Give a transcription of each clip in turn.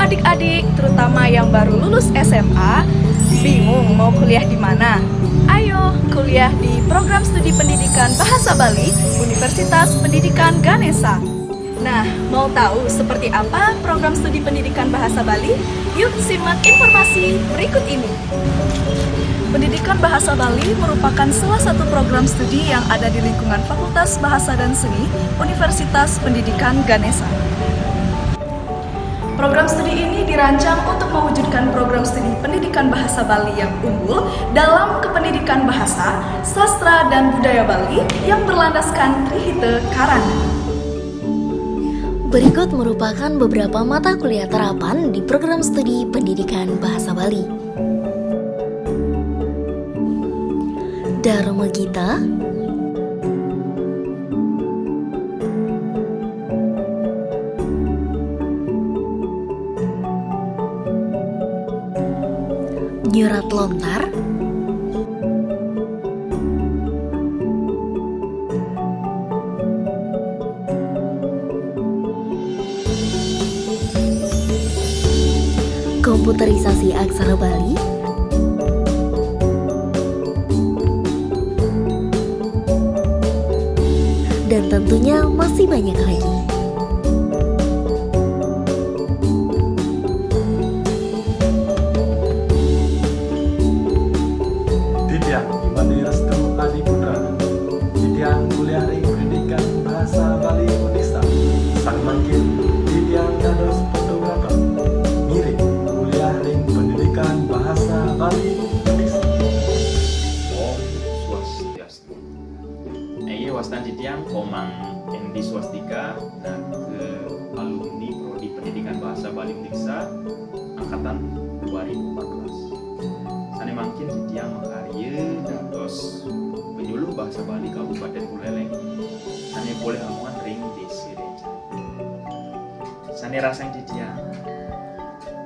adik-adik, terutama yang baru lulus SMA, bingung mau kuliah di mana? Ayo, kuliah di Program Studi Pendidikan Bahasa Bali, Universitas Pendidikan Ganesha. Nah, mau tahu seperti apa program studi pendidikan bahasa Bali? Yuk simak informasi berikut ini. Pendidikan Bahasa Bali merupakan salah satu program studi yang ada di lingkungan Fakultas Bahasa dan Seni, Universitas Pendidikan Ganesha. Program studi ini dirancang untuk mewujudkan program studi pendidikan bahasa Bali yang unggul dalam kependidikan bahasa, sastra, dan budaya Bali yang berlandaskan Trihita Karana. Berikut merupakan beberapa mata kuliah terapan di program studi pendidikan bahasa Bali. Dharma Gita, Nyurat Lontar, Komputerisasi Aksara Bali, dan tentunya masih banyak lagi. Titiang Imani Restu Adi Putra, Titiang kuliah ring pendidikan bahasa Bali Unisa, sang mangkin Titiang dados fotografer, ngiring kuliah ring pendidikan bahasa Bali Unisa. Om Swastiastu. Ini wastan Titiang Komang Endi Swastika dan ke alumni Prodi Pendidikan Bahasa Bali Uniksa angkatan 2014. Sane mangkin Titiang makarya dados penyuluh bahasa Bali Kabupaten Buleleng. Sane boleh amuan ring desi reja. Sane rasang Titiang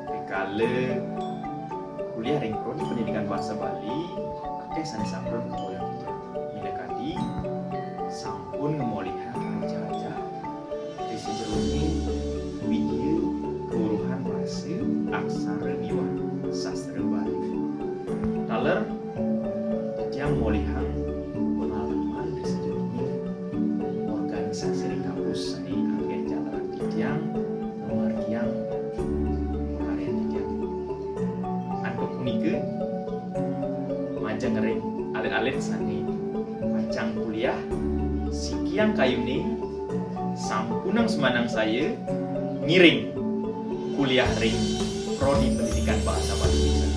kekale kuliah ring Prodi Pendidikan Bahasa Bali ake sane sampun kemuliaan Titiang. Midakadi sampun ngemolihan raja-raja di sejeruni widya keuruhan bahasa aksara miwah sastra Bali. Taler Titiang molihan pengalaman di sejeruni organisasi di kampus saya anggen jalanan Titiang nomor yang karya Titiang antuk punike majang ngering alit-alit sani macang kuliah sikiang kayuni sampunang semanang saya ngiring kuliah ring Prodi Pendidikan Bahasa Bali Unisa.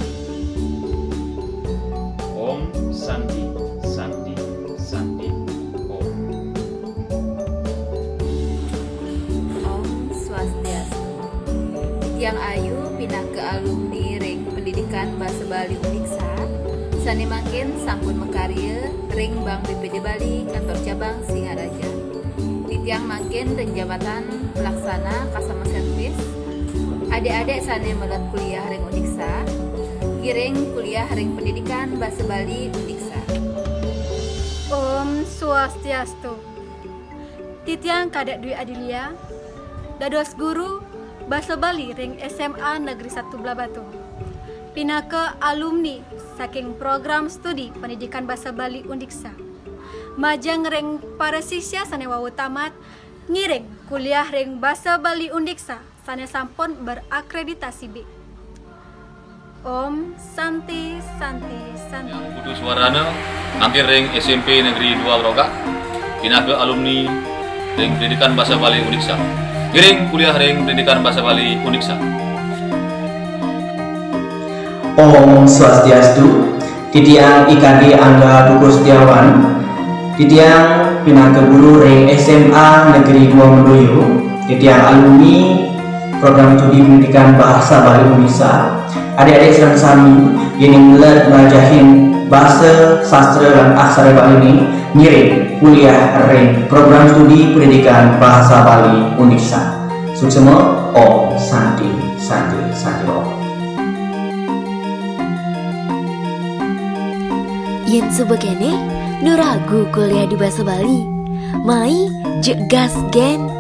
Om Santi Santi Santi Om. Om Swastiastu. Yang ayu pindah ke alumni ring pendidikan bahasa Bali Uniksa. Sani makin sampun mekarya ring Bank BPD Bali kantor cabang Singaraja. Titiang makin dan jabatan pelaksana customer service. Adik-adik sani melat kuliah ring Uniksa. Giring kuliah ring pendidikan bahasa Bali Uniksa. Om Swastiastu. Titiang Kadek Dwi Adilia, dados guru bahasa Bali ring SMA Negeri 1 Blabatu. Pindah ke alumni saking program studi pendidikan bahasa Bali Uniksa. Majang ring para sisya sanewa tamat ngiring kuliah ring bahasa Bali Uniksa sane sampun berakreditasi B. Om Santi Santi Santi. Yang kudu suarana angkir ring SMP Negeri 2 Roga, pindah ke alumni ring pendidikan bahasa Bali Uniksa. Giring kuliah ring pendidikan bahasa Bali Uniksa. Om Swastiastu. Titiang IKD Angga Dukuh Setiawan. Titiang pindah ke guru ring SMA Negeri 2 Medoyo. Titiang alumni program studi pendidikan bahasa Bali Unisa. Adik-adik sedang sami yang melat belajahin bahasa, sastra, dan aksara Bali ini ngiring kuliah ring program studi pendidikan bahasa Bali Uniksa. Suksema Om Santi Santi Santi Om. Yen sebegene, nu ragu kuliah di bahasa Bali. Mai, je gas gen.